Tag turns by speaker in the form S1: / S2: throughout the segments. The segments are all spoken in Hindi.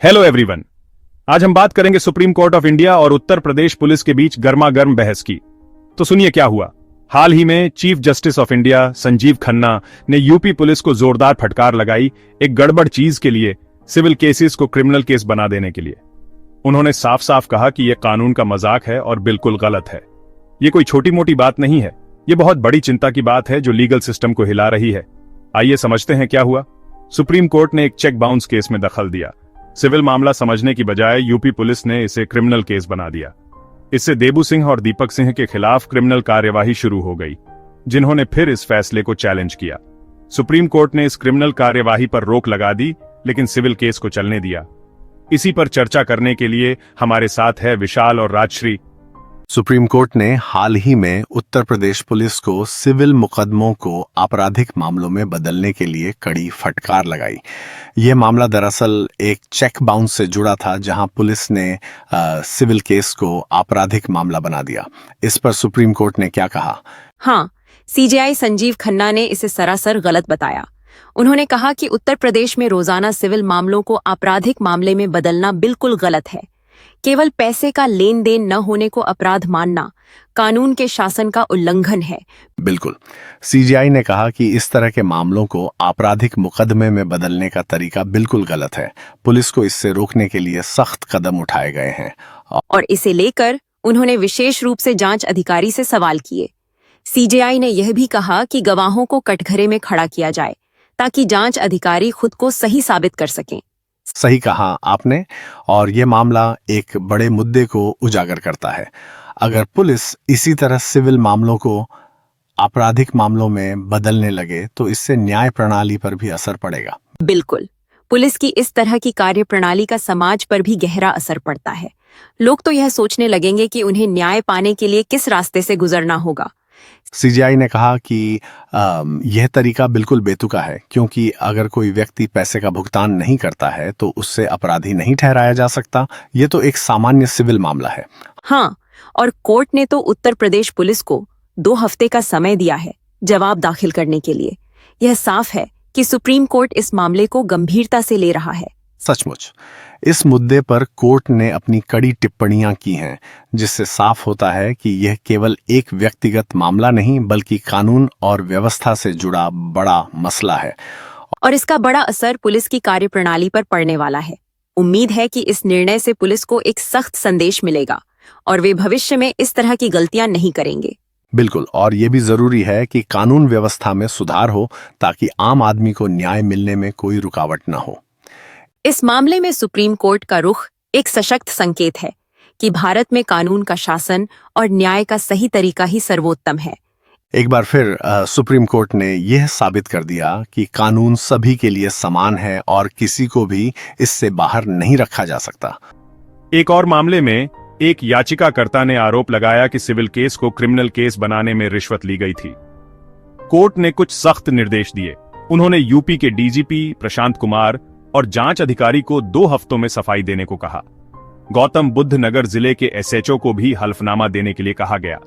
S1: Hello everyone. आज हम बात करेंगे सुप्रीम कोर्ट ऑफ इंडिया और उत्तर प्रदेश पुलिस के बीच गर्मा गर्म बहस की। तो सुनिए क्या हुआ। हाल ही में chief justice of India Sanjeev Khanna ने यूपी पुलिस को जोरदार फटकार लगाई एक गड़बड़ चीज के लिए, सिविल केसेस को क्रिमिनल केस बना देने के लिए। उन्होंने साफ साफ कहा कि यह कानून का मजाक है और बिल्कुल गलत है। ये कोई छोटी मोटी बात नहीं है, ये बहुत बड़ी चिंता की बात है जो लीगल सिस्टम को हिला रही है। आइए समझते हैं क्या हुआ। सुप्रीम कोर्ट ने एक चेक बाउंस केस में दखल दिया। सिविल मामला समझने की बजाय यूपी पुलिस ने इसे क्रिमिनल केस बना दिया। इससे देबू सिंह और दीपक सिंह के खिलाफ क्रिमिनल कार्यवाही शुरू हो गई, जिन्होंने फिर इस फैसले को चैलेंज किया। सुप्रीम कोर्ट ने इस क्रिमिनल कार्यवाही पर रोक लगा दी, लेकिन सिविल केस को चलने दिया। इसी पर चर्चा करने के लिए हमारे साथ है विशाल और राजश्री।
S2: सुप्रीम कोर्ट ने हाल ही में उत्तर प्रदेश पुलिस को सिविल मुकदमों को आपराधिक मामलों में बदलने के लिए कड़ी फटकार लगाई। यह मामला दरअसल एक चेक बाउंस से जुड़ा था, जहां पुलिस ने सिविल केस को आपराधिक मामला बना दिया। इस पर सुप्रीम कोर्ट ने क्या कहा?
S3: हाँ, सीजेआई संजीव खन्ना ने इसे सरासर गलत बताया। उन्होंने कहा कि उत्तर प्रदेश में रोजाना सिविल मामलों को आपराधिक मामले में बदलना बिल्कुल गलत है। केवल पैसे का लेन देन न होने को अपराध मानना कानून के शासन का उल्लंघन है।
S2: बिल्कुल। सीजीआई ने कहा कि इस तरह के मामलों को आपराधिक मुकदमे में बदलने का तरीका बिल्कुल गलत है। पुलिस को इससे रोकने के लिए सख्त कदम उठाए गए हैं।
S3: और इसे लेकर उन्होंने विशेष रूप से जांच अधिकारी से सवाल किए। सीजेआई ने यह भी कहा कि गवाहों को कटघरे में खड़ा किया जाए ताकि जांच अधिकारी खुद को सही साबित कर सकें।
S2: सही कहा आपने, और ये मामला एक बड़े मुद्दे को उजागर करता है। अगर पुलिस इसी तरह सिविल मामलों को आपराधिक मामलों में बदलने लगे तो इससे न्याय प्रणाली पर भी असर पड़ेगा।
S3: बिल्कुल। पुलिस की इस तरह की कार्य प्रणाली का समाज पर भी गहरा असर पड़ता है। लोग तो यह सोचने लगेंगे कि उन्हें न्याय पाने के लिए किस रास्ते से गुजरना होगा।
S2: सीजीआई ने कहा कि यह तरीका बिल्कुल बेतुका है, क्योंकि अगर कोई व्यक्ति पैसे का भुगतान नहीं करता है तो उससे अपराधी नहीं ठहराया जा सकता। यह तो एक सामान्य सिविल मामला है।
S3: हाँ, और कोर्ट ने तो उत्तर प्रदेश पुलिस को 2 हफ्ते का समय दिया है जवाब दाखिल करने के लिए। यह साफ है कि सुप्रीम कोर्ट इस मामले को गंभीरता से ले रहा है।
S2: सचमुच इस मुद्दे पर कोर्ट ने अपनी कड़ी टिप्पणियां की हैं, जिससे साफ होता है कि यह केवल एक व्यक्तिगत मामला नहीं बल्कि कानून और व्यवस्था से जुड़ा बड़ा मसला है।
S3: और इसका बड़ा असर पुलिस की कार्यप्रणाली पर पड़ने वाला है। उम्मीद है कि इस निर्णय से पुलिस को एक सख्त संदेश मिलेगा और वे भविष्य में इस तरह की गलतियां नहीं करेंगे।
S2: बिल्कुल, और ये भी जरूरी है कि कानून व्यवस्था में सुधार हो ताकि आम आदमी को न्याय मिलने में कोई रुकावट न हो।
S3: इस मामले में सुप्रीम कोर्ट का रुख एक सशक्त संकेत है कि भारत में कानून का शासन और न्याय का सही तरीका ही सर्वोत्तम है।
S2: एक बार फिर सुप्रीम कोर्ट ने यह साबित कर दिया कि कानून सभी के लिए समान है और किसी को भी इससे बाहर नहीं रखा जा सकता।
S1: एक और मामले में एक याचिकाकर्ता ने आरोप लगाया कि सिविल केस को क्रिमिनल केस बनाने में रिश्वत ली गई थी। कोर्ट ने कुछ सख्त निर्देश दिए। उन्होंने यूपी के डीजीपी प्रशांत कुमार और जांच अधिकारी को 2 हफ्तों में सफाई देने को कहा। गौतम बुद्ध नगर जिले के एसएचओ को भी हल्फनामा देने के लिए कहा गया।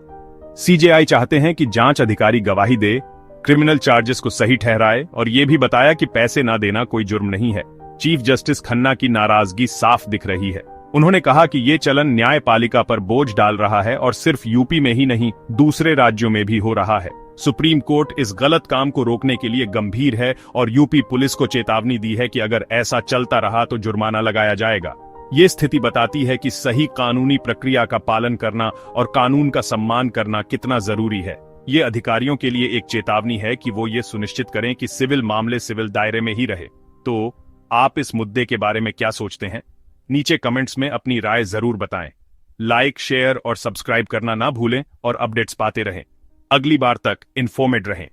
S1: सीजेआई चाहते हैं कि जांच अधिकारी गवाही दे, क्रिमिनल चार्जेस को सही ठहराए और ये भी बताया कि पैसे ना देना कोई जुर्म नहीं है। चीफ जस्टिस खन्ना की नाराजगी साफ दिख रही है। उन्होंने कहा कि ये चलन न्यायपालिका पर बोझ डाल रहा है और सिर्फ यूपी में ही नहीं दूसरे राज्यों में भी हो रहा है। सुप्रीम कोर्ट इस गलत काम को रोकने के लिए गंभीर है और यूपी पुलिस को चेतावनी दी है कि अगर ऐसा चलता रहा तो जुर्माना लगाया जाएगा। ये स्थिति बताती है कि सही कानूनी प्रक्रिया का पालन करना और कानून का सम्मान करना कितना जरूरी है। ये अधिकारियों के लिए एक चेतावनी है कि वो ये सुनिश्चित करें कि सिविल मामले सिविल दायरे में ही रहे। तो आप इस मुद्दे के बारे में क्या सोचते हैं? नीचे कमेंट्स में अपनी राय जरूर बताएं। लाइक, शेयर और सब्सक्राइब करना ना भूलें और अपडेट्स पाते रहें। अगली बार तक इन्फॉर्मेड रहें।